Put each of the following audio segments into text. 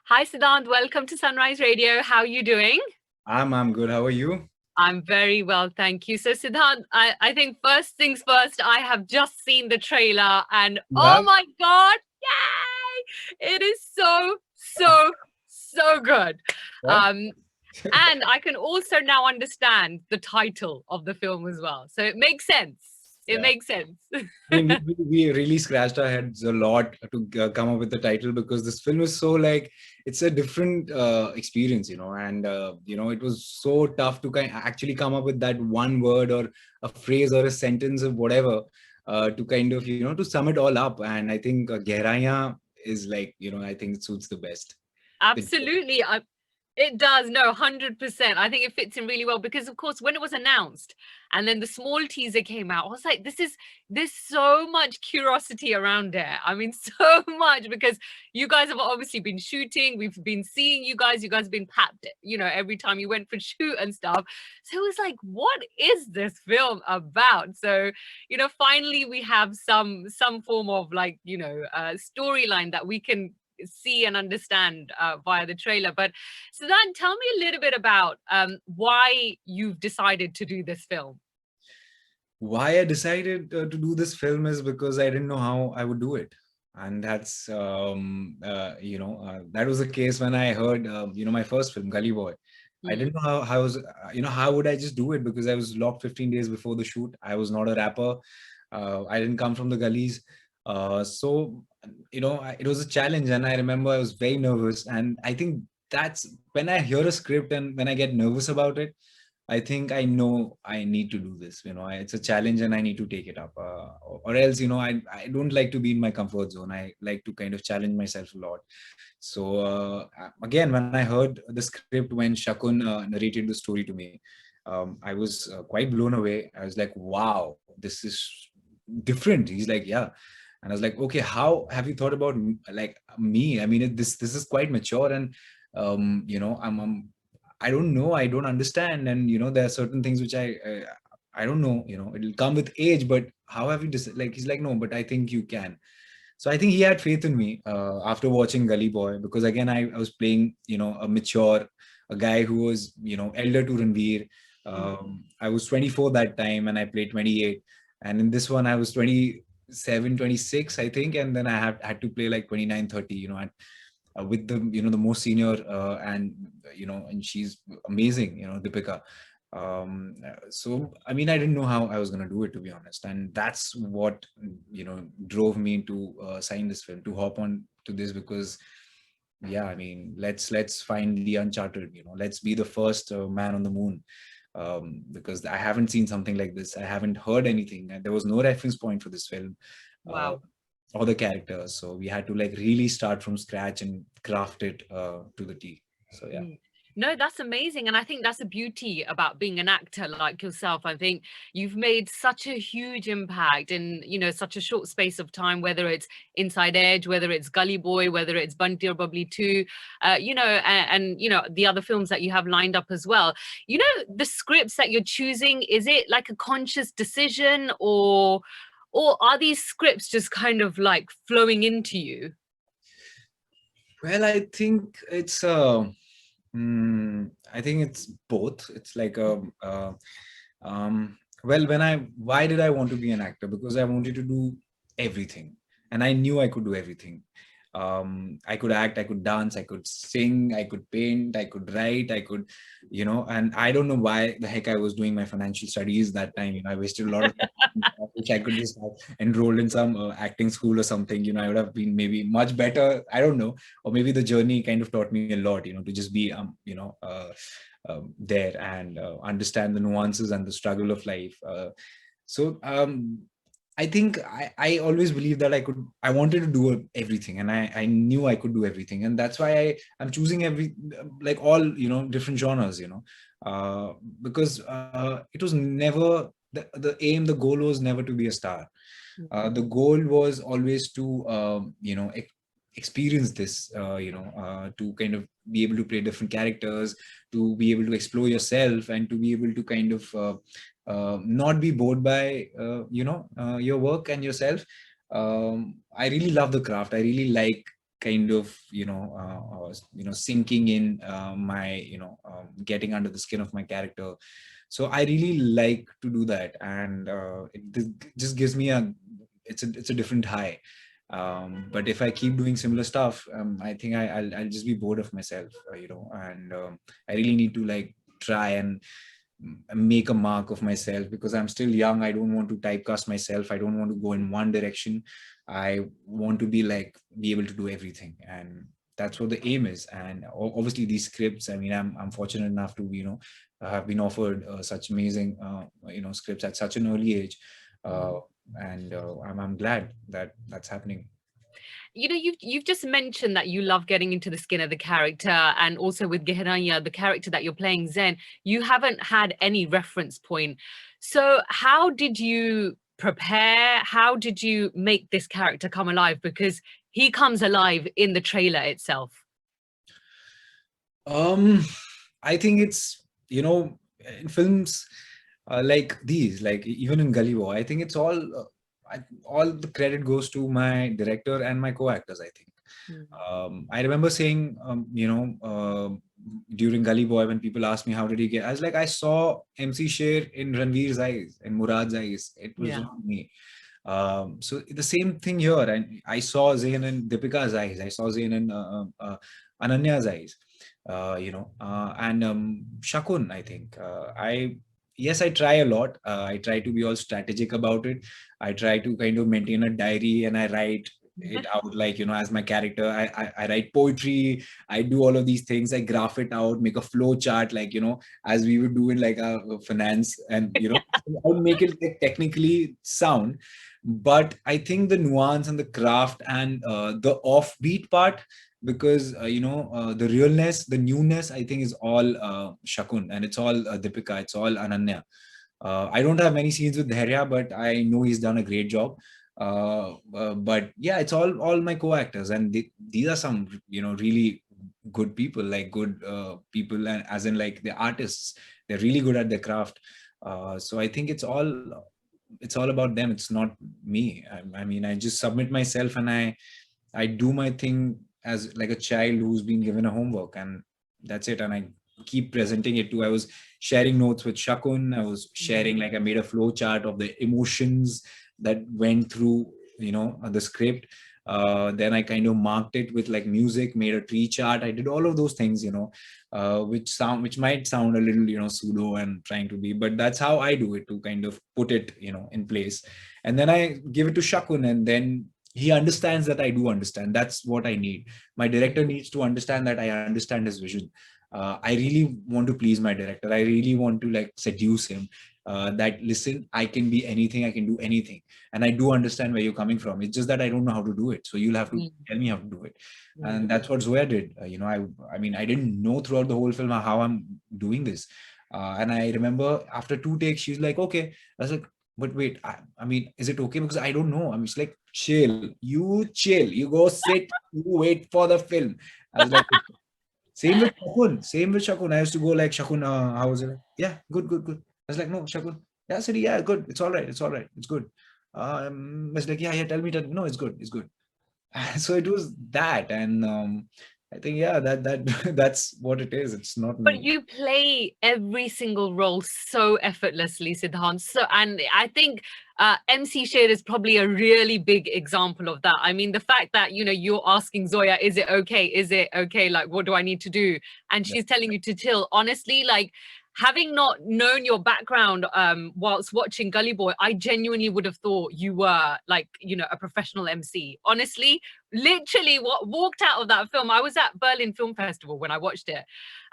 Hi, Siddhant. Welcome to Sunrise Radio. How are you doing? I'm good. How are you? I'm very well, thank you. So, Siddhant, I think first things first, I have just seen the trailer and oh Yeah. my God, yay! It is so good. Yeah. Um, and I can also now understand the title of the film as well. So it makes sense. It Yeah. makes sense. I mean, we really scratched our heads a lot to come up with the title because this film is so like it's a different experience, and it was so tough to actually come up with that one word or a phrase or a sentence of whatever to kind of to sum it all up. And I think Gehraiyaan is like I think it suits the best. The Absolutely. It does. No, 100%. I think it fits in really well because, of course, when it was announced and then the small teaser came out, I was like, there's so much curiosity around it. I mean, so much because you guys have obviously been shooting. We've been seeing you guys. You guys have been packed, every time you went for shoot and stuff. So it was like, what is this film about? So, finally we have some form of like, storyline that we can see and understand via the trailer. But so then tell me a little bit about why you've decided to do this film. Why I decided to do this film is because I didn't know how I would do it. And that's, that was the case when I heard, my first film, Gully Boy. I Mm. didn't know how I was, how would I just do it because I was locked 15 days before the shoot. I was not a rapper. I didn't come from the gullies. It was a challenge. And I remember I was very nervous. And I think that's when I hear a script and when I get nervous about it, I think I know I need to do this. It's a challenge and I need to take it up. Or else, I don't like to be in my comfort zone. I like to kind of challenge myself a lot. So again, when I heard the script when Shakun narrated the story to me, I was quite blown away. I was like, wow, this is different. He's like, yeah. And I was like, okay, how have you thought about like me? I mean, this is quite mature and I'm I don't know. I don't understand. And, there are certain things which I don't know, it'll come with age, but how have you decided? Like, he's like, no, but I think you can. So I think he had faith in me after watching Gully Boy, because again, I was playing, a mature, a guy who was, elder to Ranveer. Mm. I was 24 that time and I played 28. And in this one, I was 27, 26, I think. And then I had to play like 29, 30, with the the most senior and and she's amazing, Deepika. So I mean, I didn't know how I was going to do it, to be honest, and that's what drove me to sign this film, to hop on to this, because yeah, I mean, let's find the uncharted, let's be the first man on the moon, because I haven't seen something like this. I haven't heard anything, and there was no reference point for this film. uh, Wow. or the characters, so we had to like really start from scratch and craft it to the T. So yeah. Mm. No, that's amazing. And I think that's the beauty about being an actor like yourself. I think you've made such a huge impact in, such a short space of time, whether it's Inside Edge, whether it's Gully Boy, whether it's Bunty or Bubbly 2, the other films that you have lined up as well. The scripts that you're choosing, is it like a conscious decision or are these scripts just kind of like flowing into you? Well, I think it's I think it's both. It's like well, why did I want to be an actor? Because I wanted to do everything, and I knew I could do everything. I could act, I could dance, I could sing, I could paint, I could write, I could, and I don't know why the heck I was doing my financial studies that time. I wasted a lot of time, which I could just have enrolled in some acting school or something. I would have been maybe much better. I don't know, or maybe the journey kind of taught me a lot. To just be there and understand the nuances and the struggle of life. So I think I always believed that I wanted to do everything, and I knew I could do everything. And that's why I'm choosing like all, different genres, because it was never the aim, the goal was never to be a star. The goal was always to, experience this, to kind of be able to play different characters, to be able to explore yourself, and to be able to kind of not be bored by your work and yourself. I really love the craft. I really like kind of sinking in my getting under the skin of my character. So I really like to do that, and just gives me it's a different high. But if I keep doing similar stuff, I think I'll just be bored of myself, and I really need to like try and make a mark of myself, because I'm still young. I don't want to typecast myself. I don't want to go in one direction. I want to be able to do everything, and that's what the aim is. And obviously these scripts, I mean, I'm fortunate enough to have been offered such amazing scripts at such an early age, and I'm glad that that's happening. You've just mentioned that you love getting into the skin of the character, and also with Gehraiyaan, the character that you're playing, Zen, you haven't had any reference point. So how did you prepare? How did you make this character come alive? Because he comes alive in the trailer itself. I think it's, in films like these, like even in Gully Boy, I think it's all the credit goes to my director and my co-actors, I think. I remember saying, during Gully Boy, when people asked me how did he get, I was like, I saw MC Sher in Ranveer's eyes, in Murad's eyes. It was Yeah. not me. So the same thing here, and I saw Zayn in Deepika's eyes. I saw Zayn in Ananya's eyes. And Shakun, I think. Yes, I try a lot. I try to be all strategic about it. I try to kind of maintain a diary, and I write it out, like, as my character. I write poetry. I do all of these things. I graph it out, make a flow chart, like, as we would do in like a finance, and I would make it like technically sound. But I think the nuance and the craft and the offbeat part, because the realness, the newness, I think is all Shakun, and it's all Deepika, it's all Ananya. I don't have many scenes with Gehraiyaan, but I know he's done a great job. But yeah, it's all my co-actors, and these are some really good people, like good people, and as in like the artists, they're really good at their craft. So I think it's all about them. It's not me. I mean, I just submit myself, and I do my thing as like a child who's been given a homework, and that's it. And I keep presenting it to. I was sharing notes with Shakun. I was sharing, like, I made a flow chart of the emotions that went through the script. Then I kind of marked it with like music, made a tree chart. I did all of those things, which might sound a little pseudo and trying to be, but that's how I do it, to kind of put it in place. And then I give it to Shakun, and then he understands that I do understand. That's what I need. My director needs to understand that I understand his vision. I really want to please my director. I really want to like seduce him. That, listen, I can be anything, I can do anything, and I do understand where you're coming from. It's just that I don't know how to do it, so you'll have to tell me how to do it. And that's what Zoya did. I mean, I didn't know throughout the whole film how I'm doing this. And I remember after 2 takes, she's like, okay. I was like, but wait, I mean, is it okay? Because I don't know. I'm just like, chill, you go sit, you wait for the film. I was like, same with Shakun. I used to go like, Shakun, how was it? Yeah, good. I was like, no, Shakun. Yeah, I said, yeah, good. It's all right. It's good. I was like, yeah, tell me. No, it's good. So it was that, and I think, yeah, that that's what it is. It's not But me. you play every single role so effortlessly, Siddhant. So, and I think MC Shade is probably a really big example of that. I mean, the fact that you're asking Zoya, "Is it okay? Is it okay? Like, what do I need to do?" And Yeah. she's telling you to chill. Honestly, like, having not known your background whilst watching Gully Boy, I genuinely would have thought you were like a professional MC. Honestly, literally, what walked out of that film. I was at Berlin Film Festival when I watched it.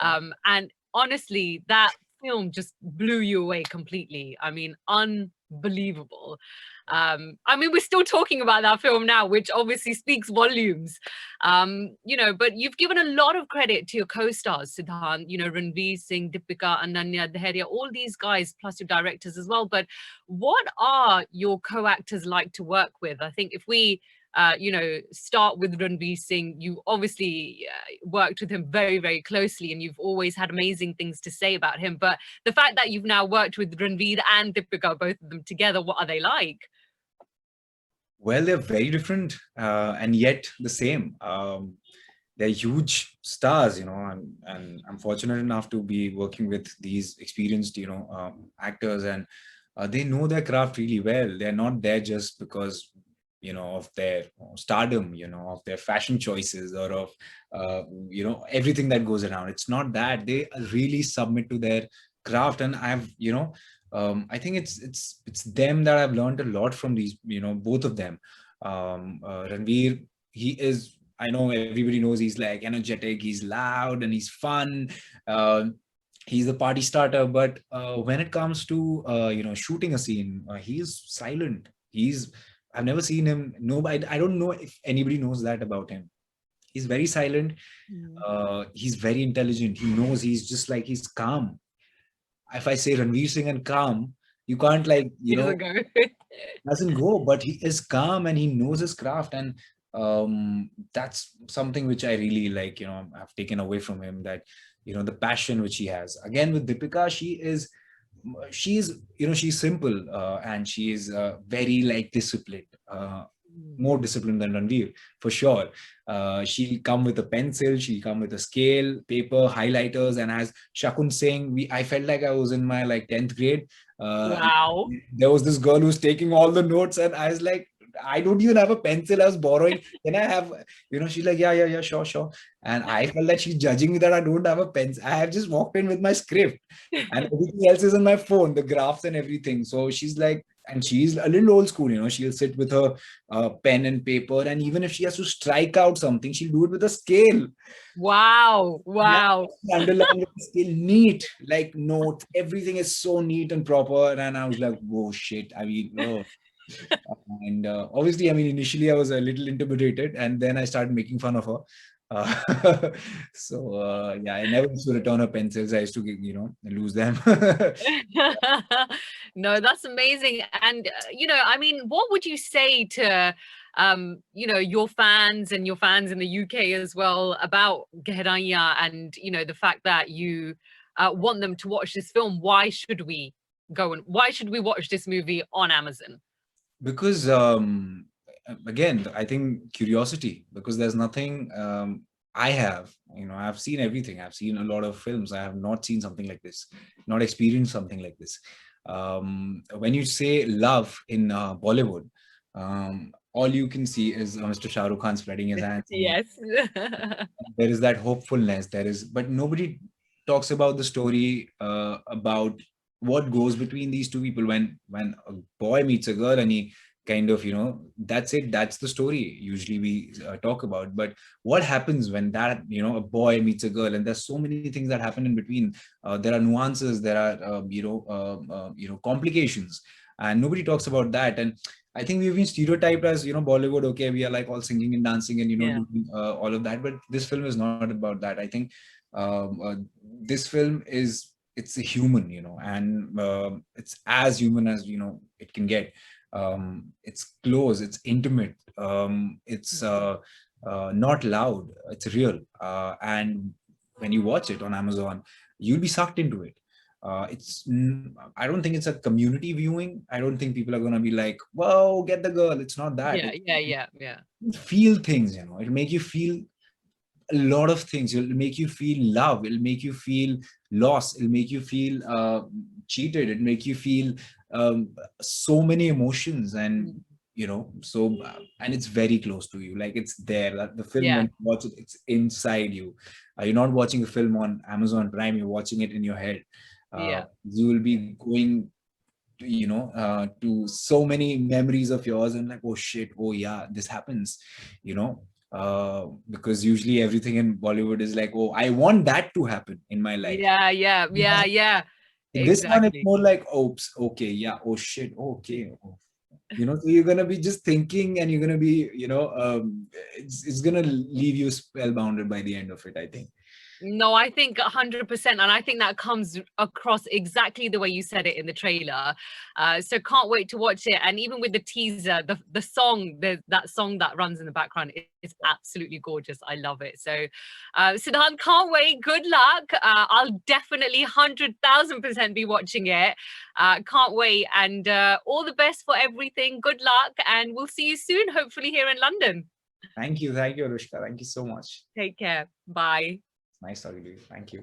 And honestly, that film just blew you away completely. I mean, unbelievable. I mean, we're still talking about that film now, which obviously speaks volumes. But you've given a lot of credit to your co-stars, Siddhant, Ranveer Singh, Deepika, Ananya, Gehraiyaan, all these guys, plus your directors as well. But what are your co-actors like to work with? I think if we start with Ranveer Singh. You obviously worked with him very, very closely, and you've always had amazing things to say about him. But the fact that you've now worked with Ranveer and Deepika, both of them together, what are they like? Well, they're very different, and yet the same. They're huge stars, and I'm fortunate enough to be working with these experienced, actors, and they know their craft really well. They're not there just because, of their stardom, of their fashion choices, or of, everything that goes around. It's not that. They really submit to their craft, and I think it's them that I've learned a lot from these, both of them. Ranveer, he is, I know everybody knows he's like energetic, he's loud, and he's fun. Uh, he's a party starter, but when it comes to shooting a scene, he's silent. I've never seen him. No, I don't know if anybody knows that about him. He's very silent. Mm. He's very intelligent. He knows, he's calm. If I say Ranveer Singh and calm, you can't, like, He doesn't go. doesn't go, but he is calm and he knows his craft. And that's something which I really like, I've taken away from him, that, the passion which he has. Again, with Deepika, she's simple, and she is very, like, disciplined, Mm. more disciplined than Ranveer, for sure. She'll come with a pencil, she'll come with a scale, paper, highlighters, and as Shakun saying, I felt like I was in my, like, 10th grade. Uh, Wow. there was this girl who's taking all the notes, and I was like, I don't even have a pencil. I was borrowing. Can I have, she's like, yeah, yeah, yeah, sure, sure. And I felt like she's judging me that I don't have a pencil. I have just walked in with my script, and everything else is on my phone, the graphs and everything. So she's like, and she's a little old school, she'll sit with her pen and paper, and even if she has to strike out something, she'll do it with a scale. Wow. Yeah, Wow. underline with a scale, neat, like notes. Everything is so neat and proper. And I was like, whoa, shit. I mean, oh. And obviously, I mean, initially I was a little intimidated, and then I started making fun of her. Yeah, I never used to return her pencils. I used to, lose them. No, that's amazing. And I mean, what would you say to your fans and your fans in the UK as well about Gehraiyaan, and the fact that you want them to watch this film? Why should we watch this movie on Amazon? Because again, I think curiosity, because there's nothing, I have, I've seen everything. I've seen a lot of films. I have not seen something like this, not experienced something like this. When you say love in Bollywood, all you can see is Mr. Shah Rukh Khan spreading his hands, and Yes. there is that hopefulness, but nobody talks about the story, about what goes between these two people, when a boy meets a girl, and he kind of, that's it, that's the story usually we talk about. But what happens when that, a boy meets a girl, and there's so many things that happen in between. There are nuances, there are, complications, and nobody talks about that. And I think we've been stereotyped as, Bollywood. Okay, we are like all singing and dancing and, Yeah. doing all of that. But this film is not about that. I think this film it's a human, and it's as human as, it can get. It's close, it's intimate, it's not loud, it's real. And when you watch it on Amazon, you'll be sucked into it. I don't think it's a community viewing. I don't think people are going to be like, whoa, get the girl. It's not that. Yeah, yeah, yeah, yeah. Feel things, it'll make you feel a lot of things. It'll make you feel love, it'll make you feel loss, it'll make you feel cheated, it'll make you feel so many emotions. And Mm. and it's very close to you, like it's there. The film, Yeah, when you watch it, it's inside you. You're not watching a film on Amazon Prime, you're watching it in your head. yeah. You will be going to so many memories of yours, and like, oh shit, oh yeah, this happens, you know because usually everything in Bollywood is like, oh, I want that to happen in my life. Yeah, yeah, yeah, yeah. In this one, it's Exactly. more like, oops, okay, yeah, oh shit, okay. Oh. So you're gonna be just thinking, and you're gonna be, it's gonna leave you spellbounded by the end of it, I think. No, I think 100%, and I think that comes across exactly the way you said it in the trailer. So can't wait to watch it. And even with the teaser, the song, that song that runs in the background is absolutely gorgeous. I love it. So, Siddhant, can't wait. Good luck. I'll definitely 100,000% be watching it. Can't wait, and all the best for everything. Good luck, and we'll see you soon. Hopefully here in London. Thank you, Anushka. Thank you so much. Take care. Bye. Nice talking to you. Thank you.